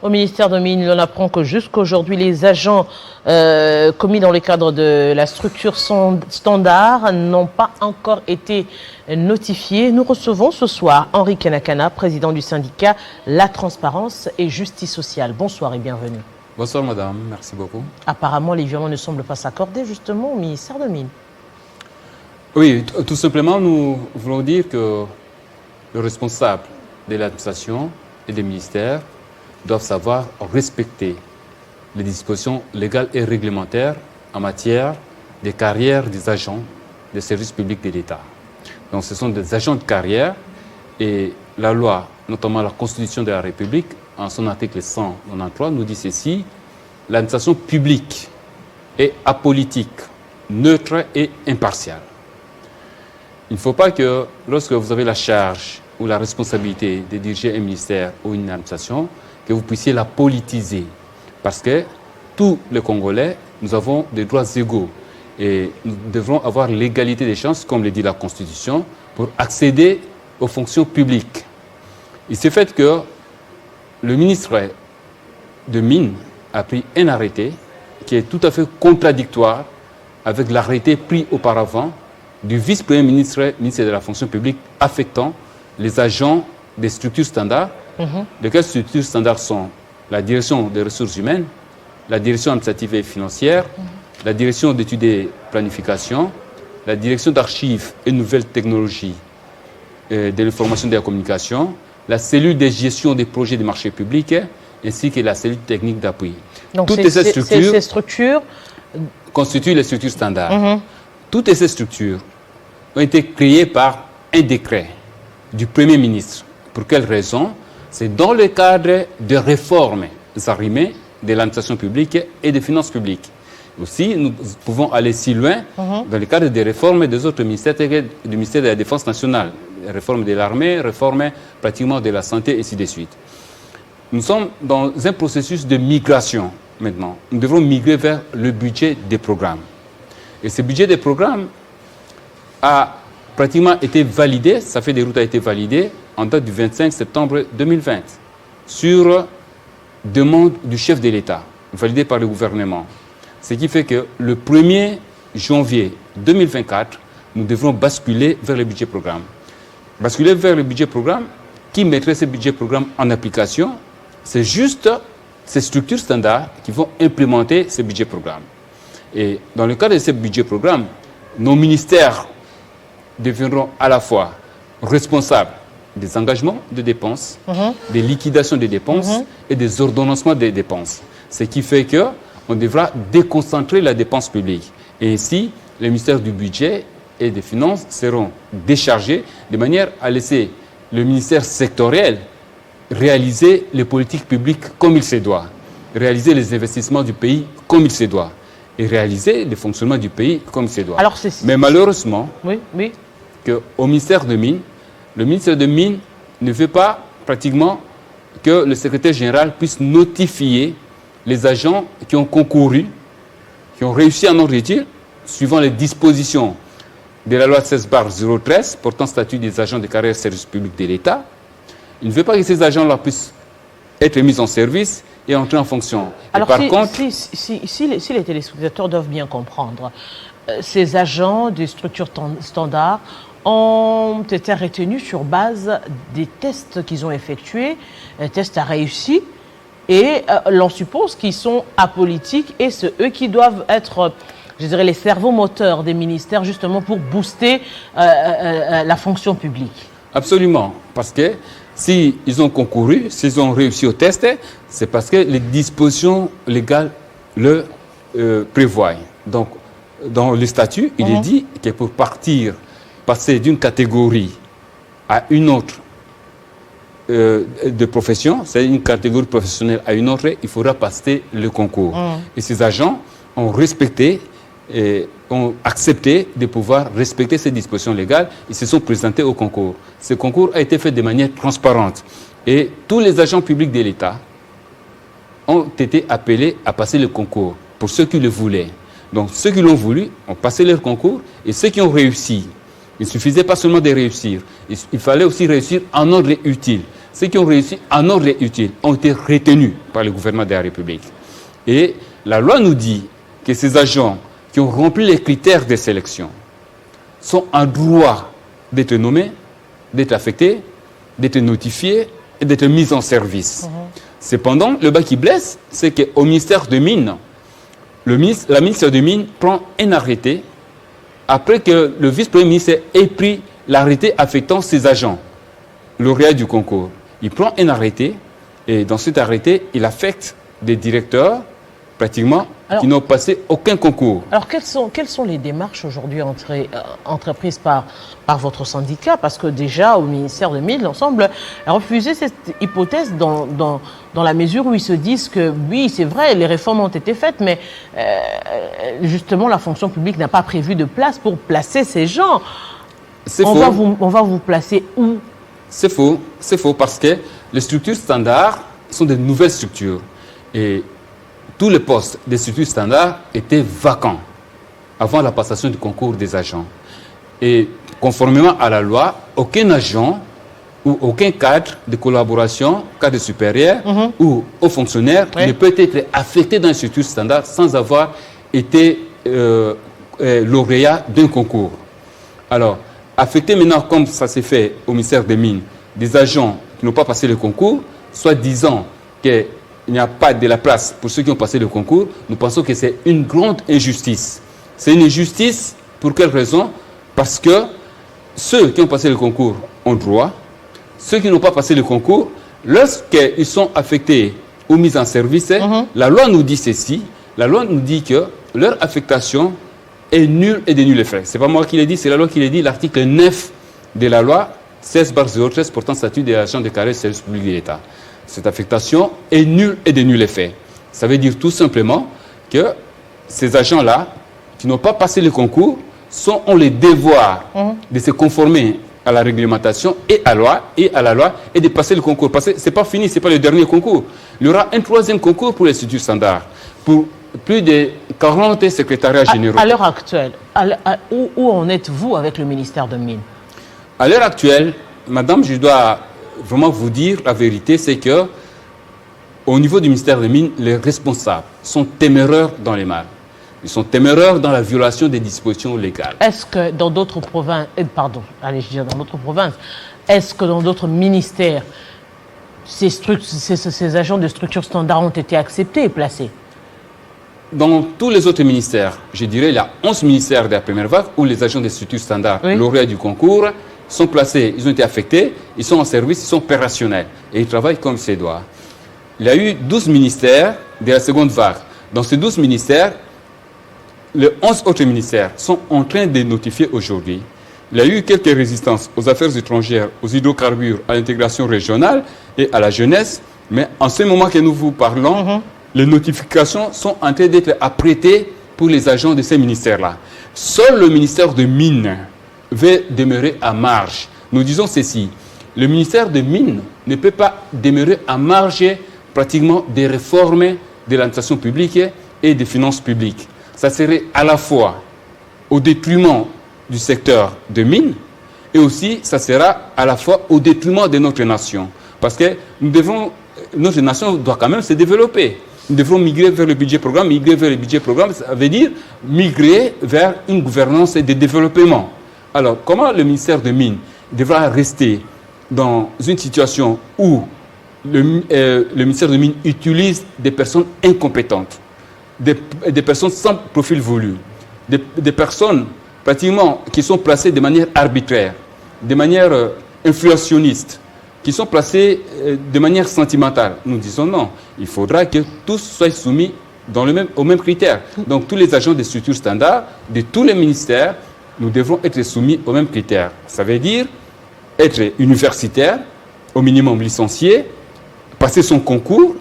Au ministère de Mines, on apprend que jusqu'aujourd'hui, les agents commis dans le cadre de la structure standard n'ont pas encore été notifiés. Nous recevons ce soir Henri Kanakana, président du syndicat La Transparence et Justice Sociale. Bonsoir et bienvenue. Bonsoir madame, merci beaucoup. Apparemment, les virements ne semblent pas s'accorder justement au ministère de Mines. Oui, tout simplement, nous voulons dire que le responsable de l'administration et des ministères doivent savoir respecter les dispositions légales et réglementaires en matière de carrière des agents des services publics de l'État. Donc ce sont des agents de carrière et la loi, notamment la Constitution de la République, en son article 193, nous dit ceci: l'administration publique est apolitique, neutre et impartiale. Il ne faut pas que lorsque vous avez la charge ou la responsabilité de diriger un ministère ou une administration, que vous puissiez la politiser. Parce que tous les Congolais, nous avons des droits égaux. Et nous devrons avoir l'égalité des chances, comme le dit la Constitution, pour accéder aux fonctions publiques. Il s'est fait que le ministre de Mines a pris un arrêté qui est tout à fait contradictoire avec l'arrêté pris auparavant du vice-premier ministre, ministre de la fonction publique, affectant les agents des structures standards. Lesquelles structures standards sont la direction des ressources humaines, la direction administrative et financière, la direction d'études et planification, la direction d'archives et nouvelles technologies de l'information et de la communication, la cellule de gestion des projets des marchés publics, ainsi que la cellule technique d'appui. Donc toutes ces structures constituent les structures standards. Toutes ces structures ont été créées par un décret du Premier ministre. Pour quelle raison? C'est dans le cadre de réformes arrimées de l'administration publique et des finances publiques. Aussi, nous pouvons aller si loin dans le cadre des réformes des autres ministères, du ministère de la Défense nationale, réforme de l'armée, réforme pratiquement de la santé, et ainsi de suite. Nous sommes dans un processus de migration maintenant. Nous devrons migrer vers le budget des programmes. Et ce budget des programmes a pratiquement été validé, sa feuille de route a été validée en date du 25 septembre 2020, sur demande du chef de l'État, validé par le gouvernement. Ce qui fait que le 1er janvier 2024, nous devrons basculer vers le budget programme. Basculer vers le budget programme, qui mettrait ce budget programme en application? C'est juste ces structures standards qui vont implémenter ce budget programme. Et dans le cadre de ce budget programme, nos ministères deviendront à la fois responsables des engagements de dépenses, des liquidations des dépenses et des ordonnancements des dépenses. Ce qui fait qu'on devra déconcentrer la dépense publique. Et ainsi, les ministères du budget et des finances seront déchargés de manière à laisser le ministère sectoriel réaliser les politiques publiques comme il se doit, réaliser les investissements du pays comme il se doit et réaliser le fonctionnement du pays comme il se doit. Alors, mais malheureusement, oui. Qu'au ministère de Mines, le ministère de Mines ne veut pas pratiquement que le secrétaire général puisse notifier les agents qui ont concouru, qui ont réussi en ordre utile, suivant les dispositions de la loi 16/013 portant statut des agents de carrière service public de l'État. Il ne veut pas que ces agents-là puissent être mis en service et entrer en fonction. Alors, par contre, si les téléspectateurs doivent bien comprendre, ces agents des structures standards ont été retenus sur base des tests qu'ils ont effectués, tests à réussi, et l'on suppose qu'ils sont apolitiques et c'est eux qui doivent être, je dirais, les cerveaux moteurs des ministères justement pour booster la fonction publique. Absolument, parce que s'ils ont concouru, s'ils ont réussi au test, c'est parce que les dispositions légales le prévoient. Donc, dans le statut, il est dit que pour passer d'une catégorie à une autre de profession, c'est une catégorie professionnelle à une autre, il faudra passer le concours. Et ces agents ont respecté et ont accepté de pouvoir respecter ces dispositions légales. Ils se sont présentés au concours. Ce concours a été fait de manière transparente. Et tous les agents publics de l'État ont été appelés à passer le concours pour ceux qui le voulaient. Donc ceux qui l'ont voulu ont passé leur concours et ceux qui ont réussi. Il ne suffisait pas seulement de réussir, il fallait aussi réussir en ordre utile. ceux qui ont réussi en ordre utile, ont été retenus par le gouvernement de la République. Et la loi nous dit que ces agents qui ont rempli les critères de sélection sont en droit d'être nommés, d'être affectés, d'être notifiés et d'être mis en service. Cependant, le bas qui blesse, c'est qu'au ministère des Mines, la ministre des Mines prend un arrêté après que le vice-premier ministre ait pris l'arrêté affectant ses agents, lauréats du concours. Il prend un arrêté et dans cet arrêté, il affecte des directeurs pratiquement qui n'ont passé aucun concours. Alors, quelles sont les démarches aujourd'hui entreprises par votre syndicat? Parce que déjà, au ministère de Mines, l'ensemble a refusé cette hypothèse dans la mesure où ils se disent que, oui, c'est vrai, les réformes ont été faites, mais justement, la fonction publique n'a pas prévu de place pour placer ces gens. On va vous placer où? C'est faux parce que les structures standards sont de nouvelles structures. Et tous les postes des structures standards étaient vacants avant la passation du concours des agents. Et conformément à la loi, aucun agent ou aucun cadre de collaboration, cadre supérieur ou haut fonctionnaire ne peut être affecté dans une structure standard sans avoir été lauréat d'un concours. Alors, affecter maintenant, comme ça s'est fait au ministère des Mines, des agents qui n'ont pas passé le concours, soit disant qu'il n'y a pas de la place pour ceux qui ont passé le concours, nous pensons que c'est une grande injustice. C'est une injustice pour quelle raison? Parce que ceux qui ont passé le concours ont droit, ceux qui n'ont pas passé le concours, lorsqu'ils sont affectés ou mis en service, la loi nous dit ceci, la loi nous dit que leur affectation est nulle et de nul effet. Ce n'est pas moi qui l'ai dit, c'est la loi qui l'a dit, l'article 9 de la loi 16/013 portant statut des agents de carrière du service public de l'État. Cette affectation est nulle et de nul effet. Ça veut dire tout simplement que ces agents-là, qui n'ont pas passé le concours, ont le devoir de se conformer à la réglementation et à la loi et de passer le concours. Parce que ce n'est pas fini, ce n'est pas le dernier concours. Il y aura un troisième concours pour les structures standards, pour plus de 40 secrétariats généraux. À l'heure actuelle, où en êtes-vous avec le ministère de Mines? À l'heure actuelle, madame, je dois vraiment vous dire la vérité, c'est que au niveau du ministère des Mines, les responsables sont téméraires dans les mal. Ils sont téméraires dans la violation des dispositions légales. Est-ce que dans d'autres provinces, est-ce que dans d'autres ministères, ces agents de structures standards ont été acceptés et placés? Dans tous les autres ministères, je dirais, il y a 11 ministères de la première vague où les agents des structures standards, lauréats du concours, sont placés, ils ont été affectés, ils sont en service, ils sont opérationnels et ils travaillent comme c'est doit. Il y a eu 12 ministères de la seconde vague. Dans ces 12 ministères, les 11 autres ministères sont en train de notifier aujourd'hui. Il y a eu quelques résistances aux affaires étrangères, aux hydrocarbures, à l'intégration régionale et à la jeunesse. Mais en ce moment que nous vous parlons, les notifications sont en train d'être apprêtées pour les agents de ces ministères-là. Seul le ministère de Mines veut demeurer à marge. Nous disons ceci, le ministère de Mines ne peut pas demeurer à marge pratiquement des réformes de l'administration publique et des finances publiques. Ça serait à la fois au détriment du secteur de mines et aussi ça sera à la fois au détriment de notre nation. Parce que notre nation doit quand même se développer. Nous devons migrer vers le budget programme. Migrer vers le budget programme, ça veut dire migrer vers une gouvernance de développement. Alors, comment le ministère des Mines devra rester dans une situation où le ministère des Mines utilise des personnes incompétentes, des personnes sans profil voulu, des personnes pratiquement qui sont placées de manière arbitraire, de manière inflationniste, qui sont placées de manière sentimentale. Nous disons non, il faudra que tous soient soumis aux mêmes critères. Donc tous les agents des structures standards, de tous les ministères, nous devrons être soumis aux mêmes critères. Ça veut dire être universitaire, au minimum licencié, passer son concours,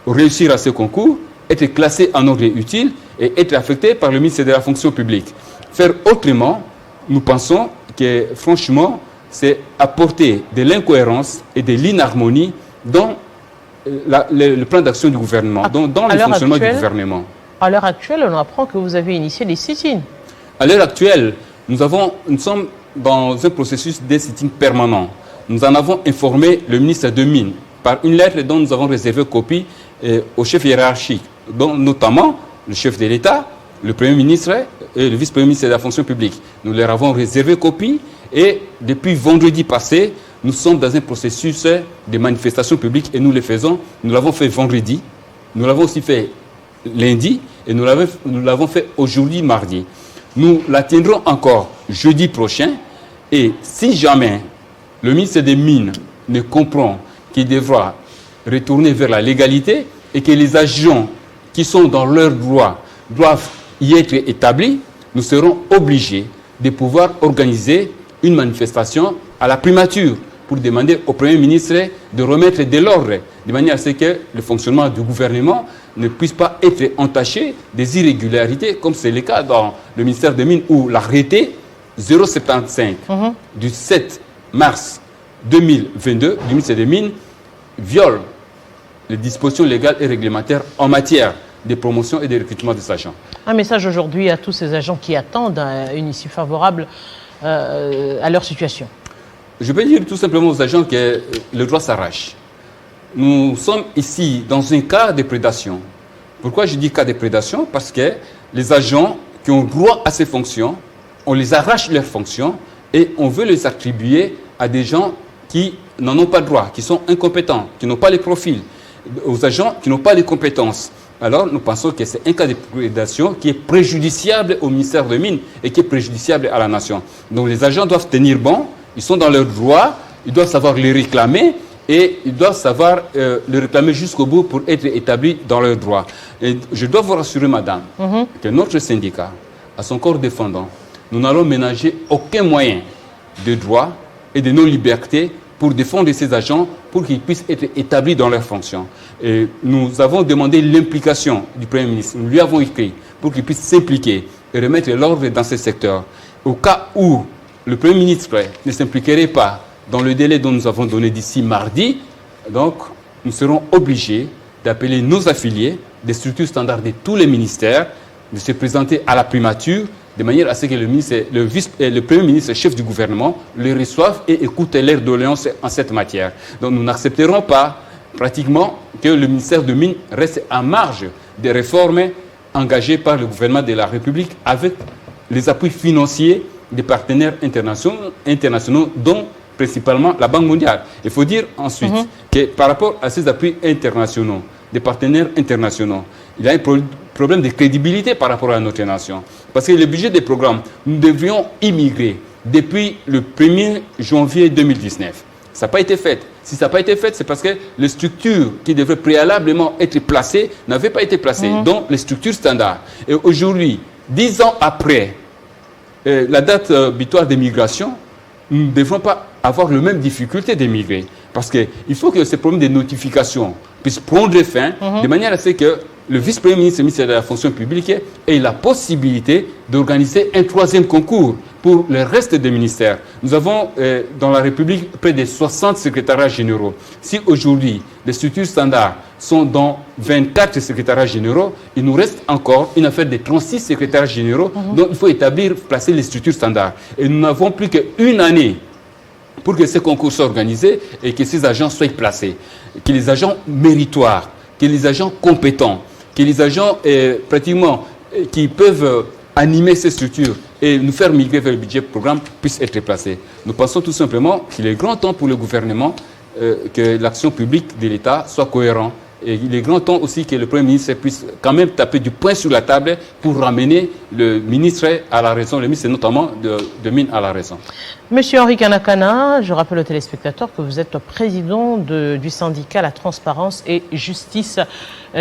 réussir à ce concours, être classé en ordre utile et être affecté par le ministère de la fonction publique. Faire autrement, nous pensons que franchement, c'est apporter de l'incohérence et de l'inharmonie dans le plan d'action du gouvernement, dans le fonctionnement du gouvernement. À l'heure actuelle, on apprend que vous avez initié des sit-ins. À l'heure actuelle, nous sommes dans un processus de sit-in permanent. nous en avons informé le ministre des Mines par une lettre dont nous avons réservé copie au chef hiérarchique, dont notamment le chef de l'État, le Premier ministre et le vice-premier ministre de la fonction publique. Nous leur avons réservé copie et depuis vendredi passé, nous sommes dans un processus de manifestation publique et nous le faisons. Nous l'avons fait vendredi, nous l'avons aussi fait lundi et nous l'avons fait aujourd'hui, mardi. Nous la tiendrons encore jeudi prochain et si jamais le ministre des Mines ne comprend qu'il devra retourner vers la légalité et que les agents qui sont dans leurs droits doivent y être établis, nous serons obligés de pouvoir organiser une manifestation à la primature pour demander au Premier ministre de remettre de l'ordre, de manière à ce que le fonctionnement du gouvernement ne puisse pas être entaché des irrégularités, comme c'est le cas dans le ministère des Mines, où l'arrêté 075 du 7 mars 2022 du ministère des Mines viole les dispositions légales et réglementaires en matière de promotion et de recrutement des agents. Un message aujourd'hui à tous ces agents qui attendent une issue favorable à leur situation. Je peux dire tout simplement aux agents que le droit s'arrache. Nous sommes ici dans un cas de prédation. Pourquoi je dis cas de prédation? Parce que les agents qui ont droit à ces fonctions, on les arrache leurs fonctions et on veut les attribuer à des gens qui n'en ont pas droit, qui sont incompétents, qui n'ont pas les profils, aux agents qui n'ont pas les compétences. Alors nous pensons que c'est un cas de prédation qui est préjudiciable au ministère des Mines et qui est préjudiciable à la nation. Donc les agents doivent tenir bon, ils sont dans leurs droits, ils doivent savoir les réclamer et ils doivent savoir les réclamer jusqu'au bout pour être établis dans leurs droits. Et je dois vous rassurer, madame, que notre syndicat, à son corps défendant, nous n'allons ménager aucun moyen de droit et de nos libertés pour défendre ces agents, pour qu'ils puissent être établis dans leurs fonctions. Et nous avons demandé l'implication du Premier ministre. Nous lui avons écrit pour qu'il puisse s'impliquer et remettre l'ordre dans ce secteur. Au cas où le Premier ministre ne s'impliquerait pas dans le délai dont nous avons donné d'ici mardi, donc nous serons obligés d'appeler nos affiliés des structures standards de tous les ministères, de se présenter à la primature, de manière à ce que le Premier ministre, chef du gouvernement, les reçoive et écoute leurs doléances en cette matière. Donc nous n'accepterons pas pratiquement que le ministère de Mines reste en marge des réformes engagées par le gouvernement de la République avec les appuis financiers des partenaires internationaux dont principalement la Banque mondiale. Il faut dire ensuite que par rapport à ces appuis internationaux, des partenaires internationaux, il y a un problème de crédibilité par rapport à notre nation. Parce que le budget des programmes, nous devrions immigrer depuis le 1er janvier 2019. Ça n'a pas été fait. Si ça n'a pas été fait, c'est parce que les structures qui devraient préalablement être placées n'avaient pas été placées, dont les structures standards. Et aujourd'hui, 10 ans après la date butoir d'émigration, nous ne devons pas avoir les mêmes difficultés d'émigrer. Parce qu'il faut que ces problèmes de notification puissent prendre fin de manière à ce que le vice-premier ministre et le ministre de la fonction publique ait la possibilité d'organiser un troisième concours pour le reste des ministères. Nous avons dans la République près de 60 secrétariats généraux. Si aujourd'hui les structures standards sont dans 24 secrétariats généraux, il nous reste encore une affaire de 36 secrétariats généraux dont il faut établir, placer les structures standards. Et nous n'avons plus qu'une année pour que ces concours soient organisés et que ces agents soient placés. Que les agents méritoires, que les agents compétents, que les agents pratiquement qui peuvent animer ces structures et nous faire migrer vers le budget programme puissent être placés. Nous pensons tout simplement qu'il est grand temps pour le gouvernement que l'action publique de l'État soit cohérente. Et il est grand temps aussi que le Premier ministre puisse quand même taper du poing sur la table pour ramener le ministre à la raison, le ministre notamment de Mines à la raison. Monsieur Henri Kanakana, je rappelle aux téléspectateurs que vous êtes président du syndicat La Transparence et Justice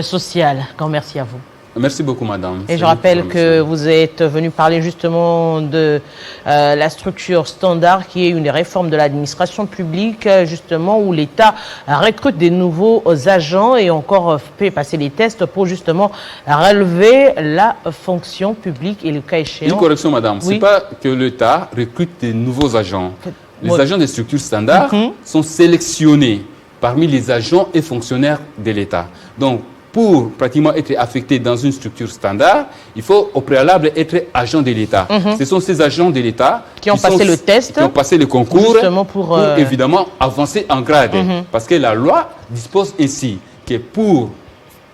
Sociale. Grand merci à vous. Merci beaucoup, madame. Et je rappelle que vous êtes venu parler justement de la structure standard qui est une des réformes de l'administration publique, justement où l'État recrute des nouveaux agents et encore fait passer les tests pour justement relever la fonction publique et le cas échéant. Une correction, madame. Oui. Ce n'est pas que l'État recrute des nouveaux agents. Les agents des structures standards sont sélectionnés parmi les agents et fonctionnaires de l'État. Donc, pour pratiquement être affecté dans une structure standard, il faut au préalable être agent de l'État. Ce sont ces agents de l'État qui ont passé le test, qui ont passé le concours pour évidemment avancer en grade. Parce que la loi dispose ainsi que pour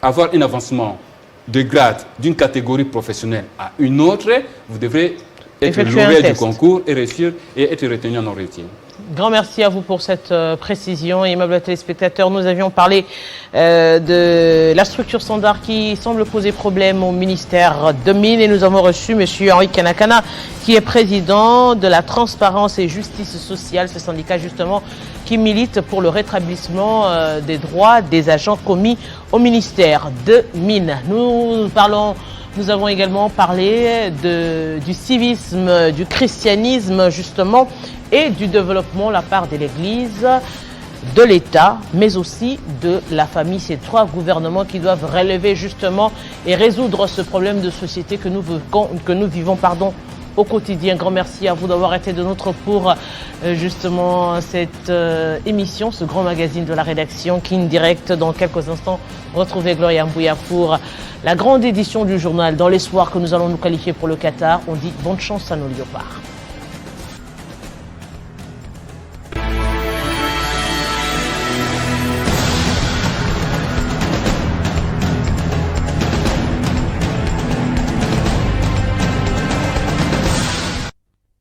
avoir un avancement de grade d'une catégorie professionnelle à une autre, vous devrez être lauréat du concours et réussir et être retenu en entretien. Grand merci à vous pour cette précision. Aimables téléspectateurs, nous avions parlé de la structure standard qui semble poser problème au ministère de Mines et nous avons reçu M. Henri Kanakana qui est président de la Transparence et Justice Sociale, ce syndicat justement qui milite pour le rétablissement des droits des agents commis au ministère de Mines. Nous avons également parlé du civisme, du christianisme justement et du développement de la part de l'Église, de l'État, mais aussi de la famille. Ces trois gouvernements qui doivent relever justement et résoudre ce problème de société que nous vivons au quotidien. Grand merci à vous d'avoir été de nôtres pour justement cette émission, ce grand magazine de la rédaction Kin Direct. Dans quelques instants, retrouvez Gloria Mbouya pour la grande édition du journal dans l'espoir que nous allons nous qualifier pour le Qatar. On dit bonne chance à nos léopards.